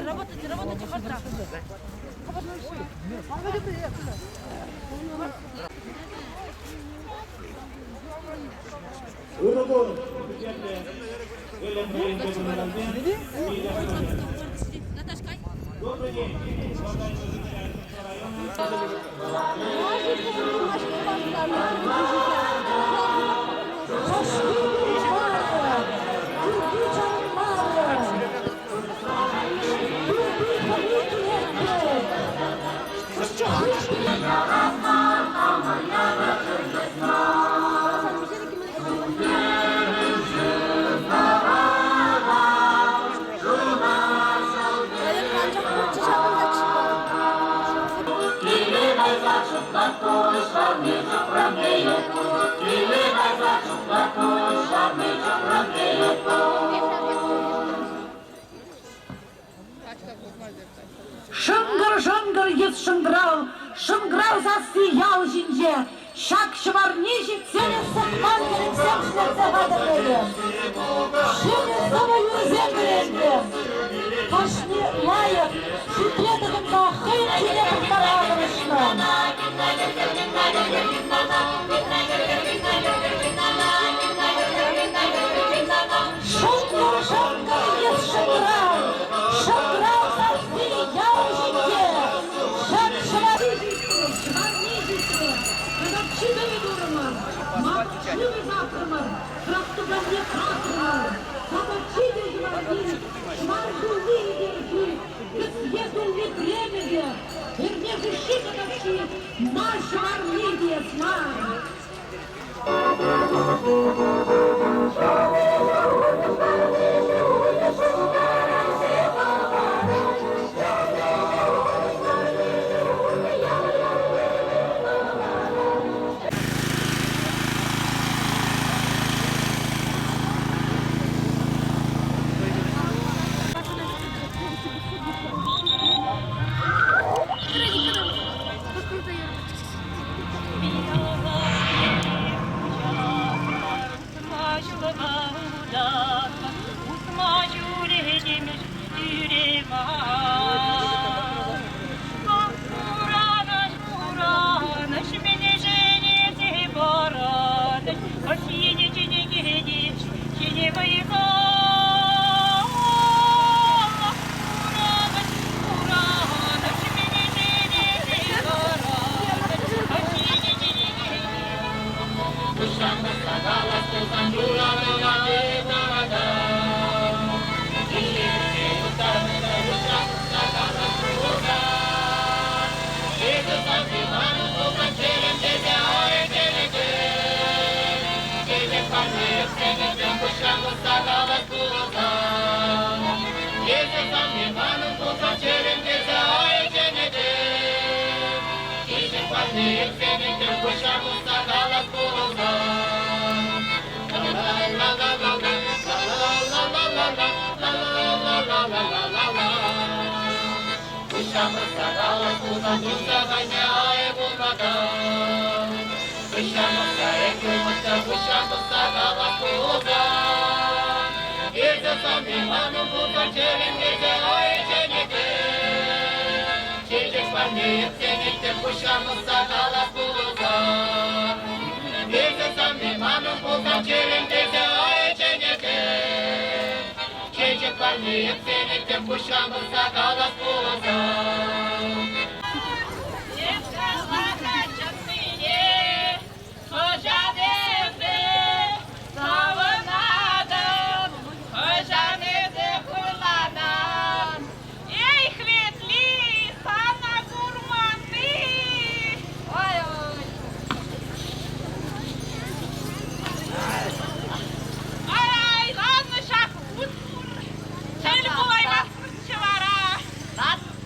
Работайте, харта. Шынгыр ес шынгырау засиял жинже, шак шыварни жетсене сыққан керексем шнерце ғадырдегі. Шыны саваю землерінде, қашны лайық, шүтлетігімді қиын кене құқтара ағырышны. Шынгыр ес шынгырау засиял жинже, шак шыварни Çiğdemi durumlar, mahşumi zakrımlar, traktörlerle kratırlar, sabahçı dejmanlar, şmarkıllı ileriki, kısyetullы времени, верне души катавши, наш армия знает.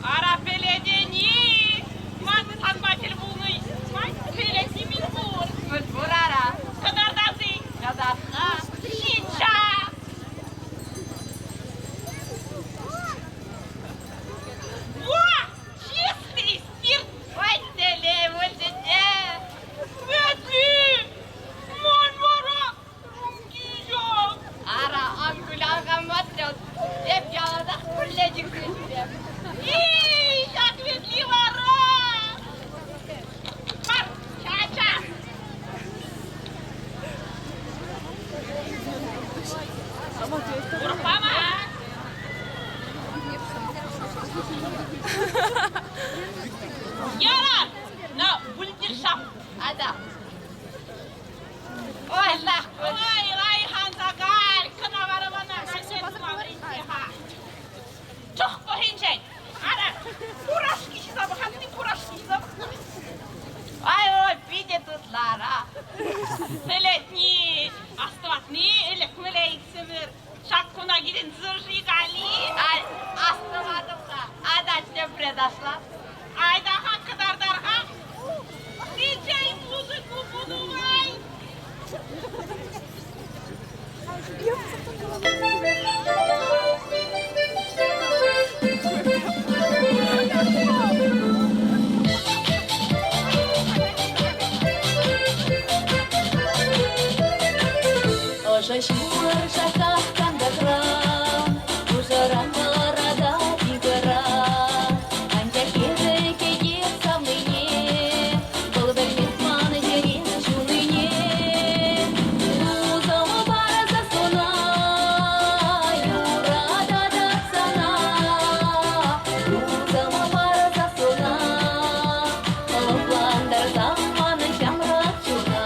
Ara pele adam. Allah korusun. Ой, Райхан Загаль, Канаваравана, Çok bohince. Ana, kuraşki şizabı, hadi kuraşki şizabı. Ay o pide tutlar ha. Seletni, astavatni, elekmele iksivir. Şakkuna gidin zırhı gali. Ay astırmadım da. Adaçta predaslar. Ayda kadar darha. DJ muziku buduvay. Ожа шмур шаках кандаграм, ужаран рада игра. Анча хеже кеге самыне, был бельмет маны жерин шуныне. Узама бара засона, юрада датсана. Узама бара засона, лопландар заманы шамрак чуна.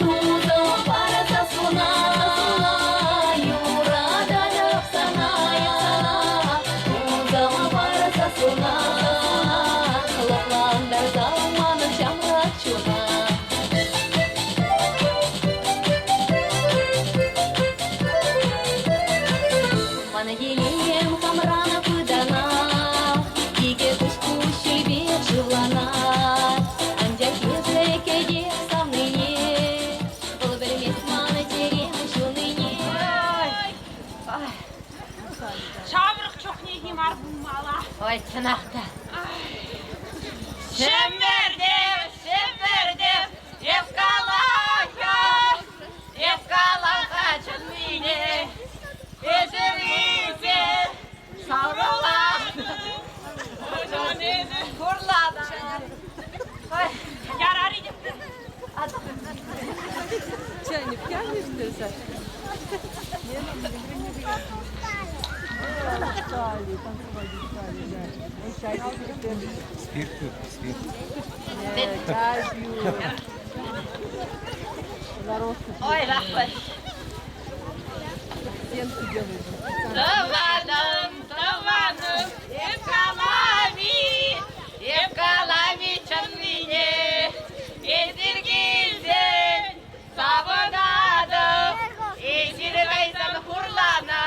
Узама бара засона. Манагилем хамрана пыдана, иге куш-куш шелбет жылана. Анжа хеже кеге самныне, был бермес маны терем шуныне. Çavrık çok neyim var bu mala. Ой, çınakta. Şemberdev, şemberdev, Evkalaha çınmine, ezerize, savrula, kurlada. Ой, Yararı gitti. Чайник тянешь ты, Саша? Стали, танцевали, стали, да. Ой, чайник теперь. Спирт. Чаю. Наросту Ой, rahmet. стенку делают. Tavanım, evkalami çınmine, ezirgilden savunadım, ezirgeysen hurlana.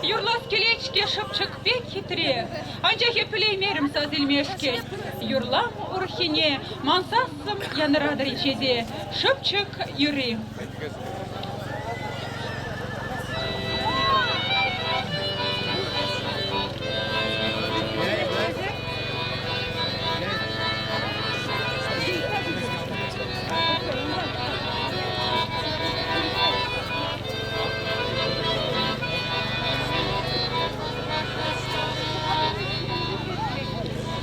Юрлас келечке шыпчык бек хитре, анча хепілеймерім сазылмешке. Юрлам урхине, мансассым янырадыр ичезе, шыпчык юри. Ой,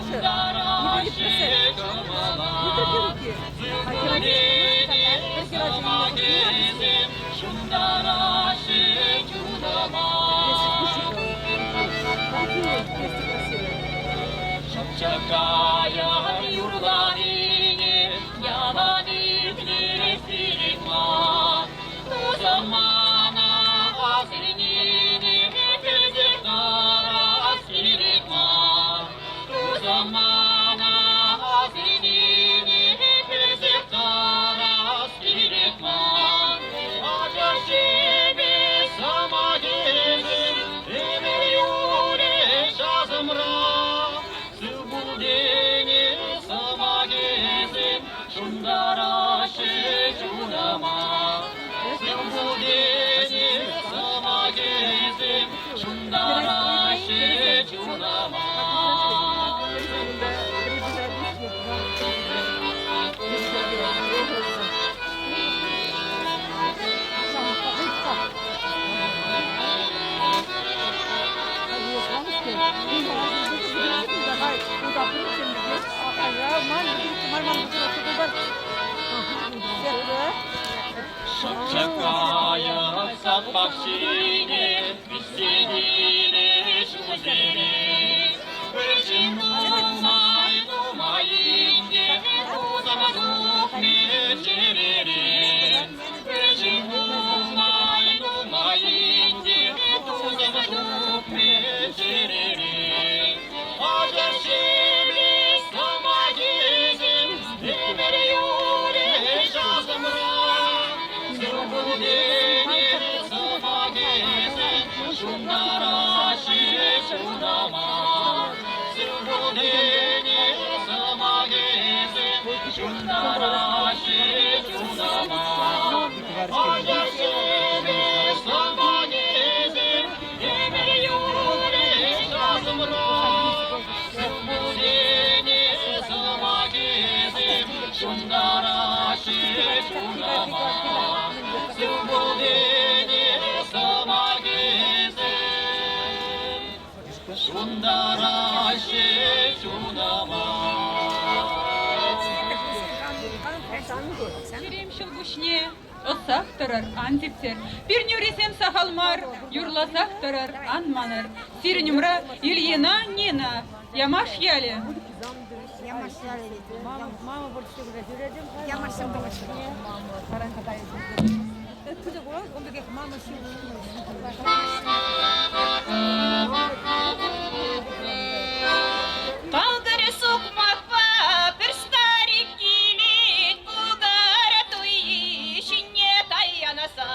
şaşı. Yine gitmese. Yıdır diyor ki. Haykıra Çakayan yurlarını yalan iblisilikman o zamana azrinini tezeklara silikman o zamana azrinini tezeklara silikman acar şebi sama gezim emir yure şazımra Şundara şecunama Sımbudeni sama gezim Şundara şecunama Şakaya sabah şine Bissedine şu zene Özüm umay numayinge Uzama dukme cerere Özüm umay numayinge Uzama dukme cerere Acar şebi sama gezim Emere yure şazımra Sımbudeni sama gezim Şundara şecunama Sımbudeni sama gezim Şundara şecunama Acar şebi sama gezim Emir yure şazımra Sımbudeni sama gezim Şundara şecunama Sımbudeni sama gezim Şundara şecunama Şirim şılguşne, ıssaq durur, antipter. Bir nüresem sahalmar, yurlasak durur, anmanır. Sirnümra, Ilyina, Nina, yamaş yali. Mama borçlu üretim. Yamaşım dolaşım. Karan kadar. Kızı bu, ondaki mama Kaldır sokmakpa bir starik kilit Kugara tuyi şinye dayanasa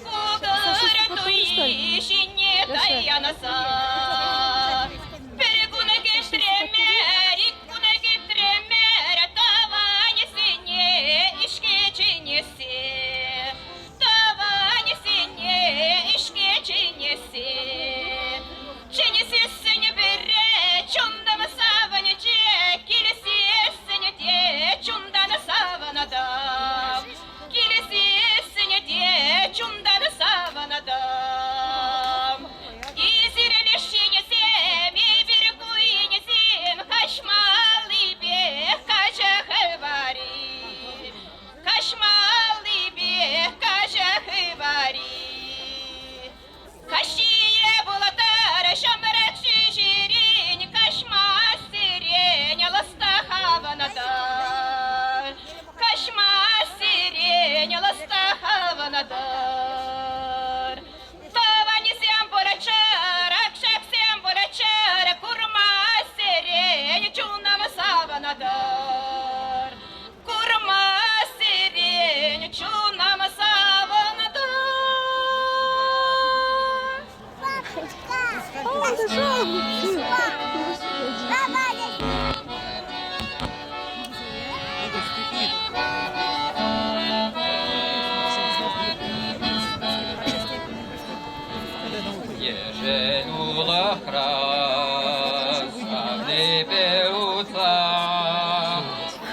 Kugara tuyi şinye dayanasa Bir güne geçtiremer, ilk güne getiremer Tavanesine işkeceğinesi Tavanesine işkeceğinesi Çenesi seni bere, çundan savanıcı Kilisi seni diye, çundan savanada Kilisi seni diye, çundan savanada İzirleşinesem, bir kuyunesem Kaşmalı bir kaçakı bari Kaşmalı bir kaçakı bari Kaşiye bulatar, şamrat şişirin, kaşma sirin, lasta havanadar. Kaşma sirin, lasta havanadar. Tavani sen borachar, akşak sen borachar, kurma sirin, çunam savanadar. Kurma sirin, çunam savanadar. Jeżenulah raz, avne peuca,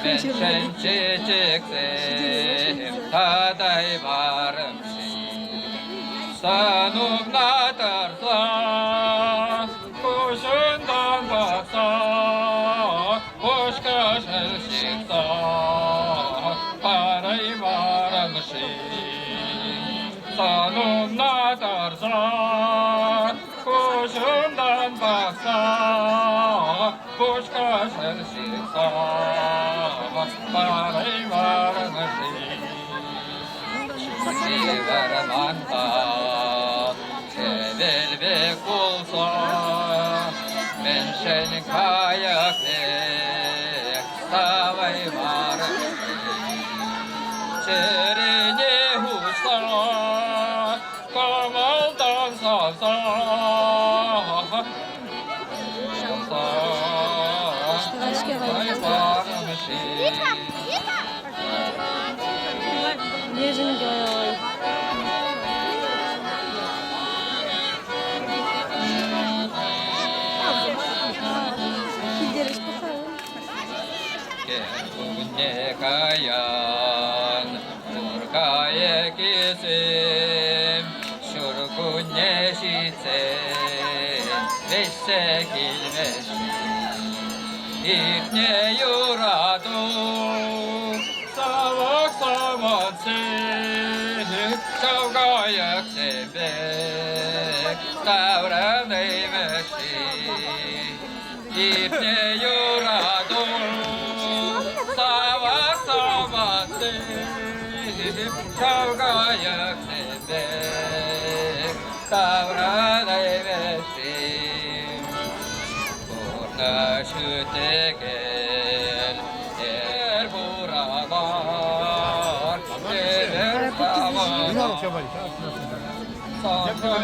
ben çiçeksem, taday varım Sanum natarsa, kuşundan baksa, 나달사 고순단 박사 고시가실 식사 말을 말하는지 시바를 만다 제벨베 꿀사 맨션 가야게 사와이 말하는지 제리니 후사 까말단 사사 Нежен гой. Gidiyoruz bakalım. 개군예 가연 dur가의 기심 슈르군예 시체 메세 길메시 입네 요라도 사wak사만세 저가역세백 따라내메시 입네 요라도 사와사만세 저가역세백 따라내메시 보나슈테겐 엘보라바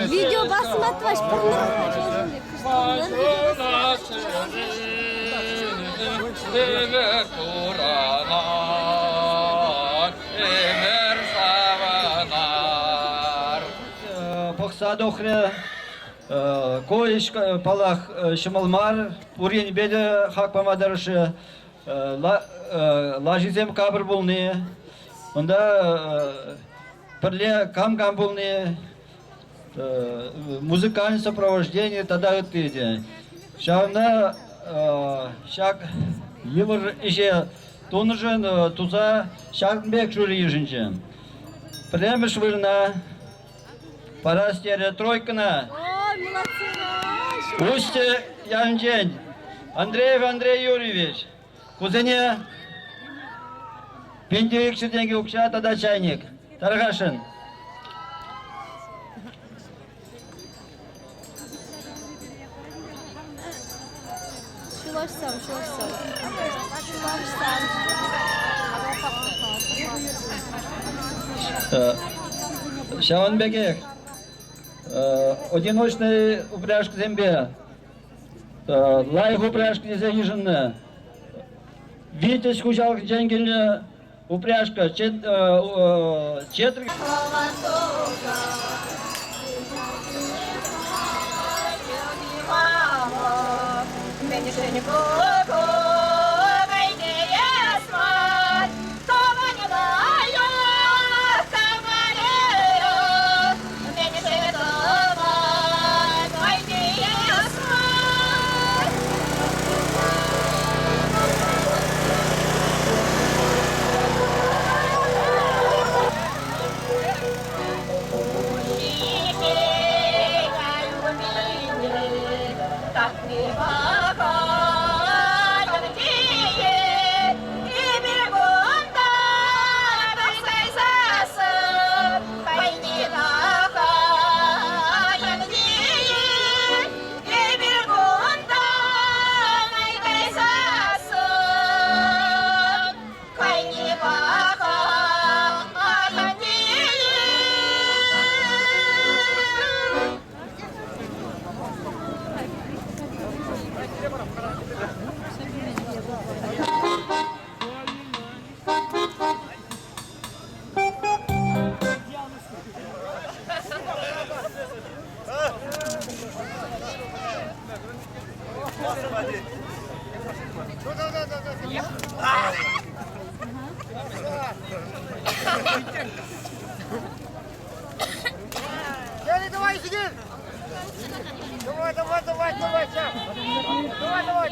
Video basmatvaş Поксадохре коиш палах шымалмар урен беде хакпамадарышы лажизем кабыр болны онда пірле кам болны музыкальное сопровождение тогда это шавна шак евр иже тонжен туза шакбек жюри ежинчен прямо швырна парастере тройкана Ой, молодцы. Устье Янчень Андреев Андрей Юрьевич кузене пендевик шерденге укша тогда чайник Таргашин. Şulaşsam. Шаванбекек одиночный упряжка зембе лайх упряжка заезжена Витязь хужал дженгель упряжка четыре Давай, сиди! Давай, сейчас! Давай,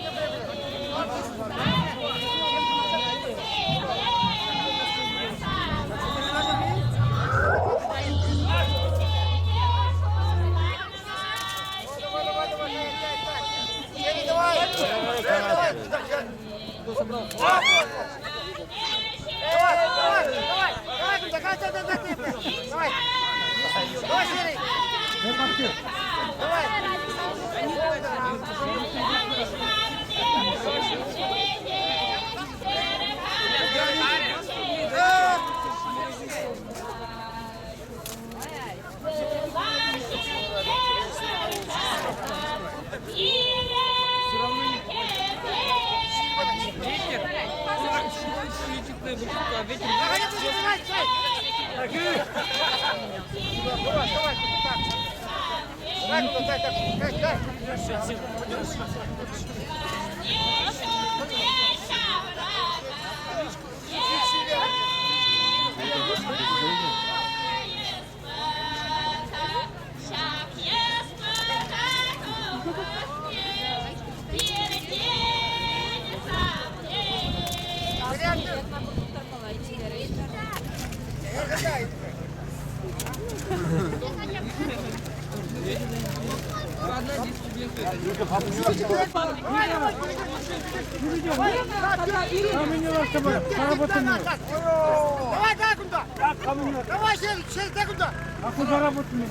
Давай, дай куда? Давай, сел, дай куда? А куда работаем?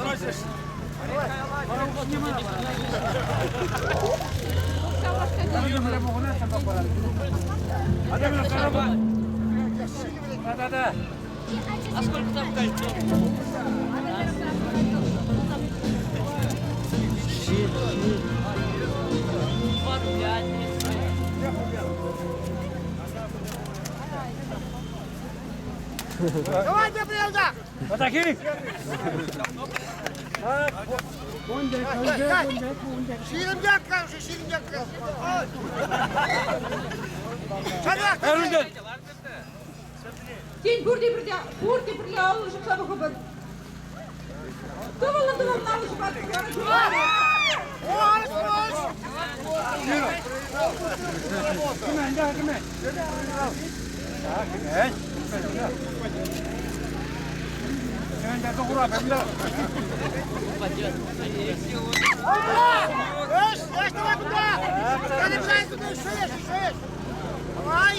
А сколько там кольцо? Давай, Gabriel'da. Ataki. Şiirim yakkan, şiirim yakkan. Hadi bak. Eruncan. Сень бурди бірге алышып сабақы бір. Дұғылы алышып Koş, koş. Kime? Öş, давай куда? Hadi bir tane tut, şöyle. Давай,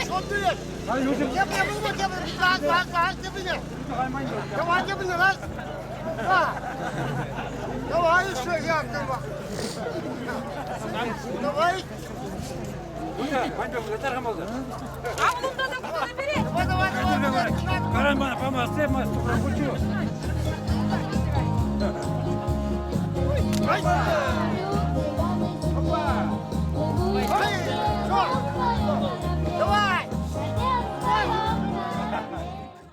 şov düğün. Gel bunu, lan, dibine. Давай dibine lan. Ha. Давай, şöyle yaptın bak. Давай. Давай. Карамбана, помасти, масту, пропучу. Ай.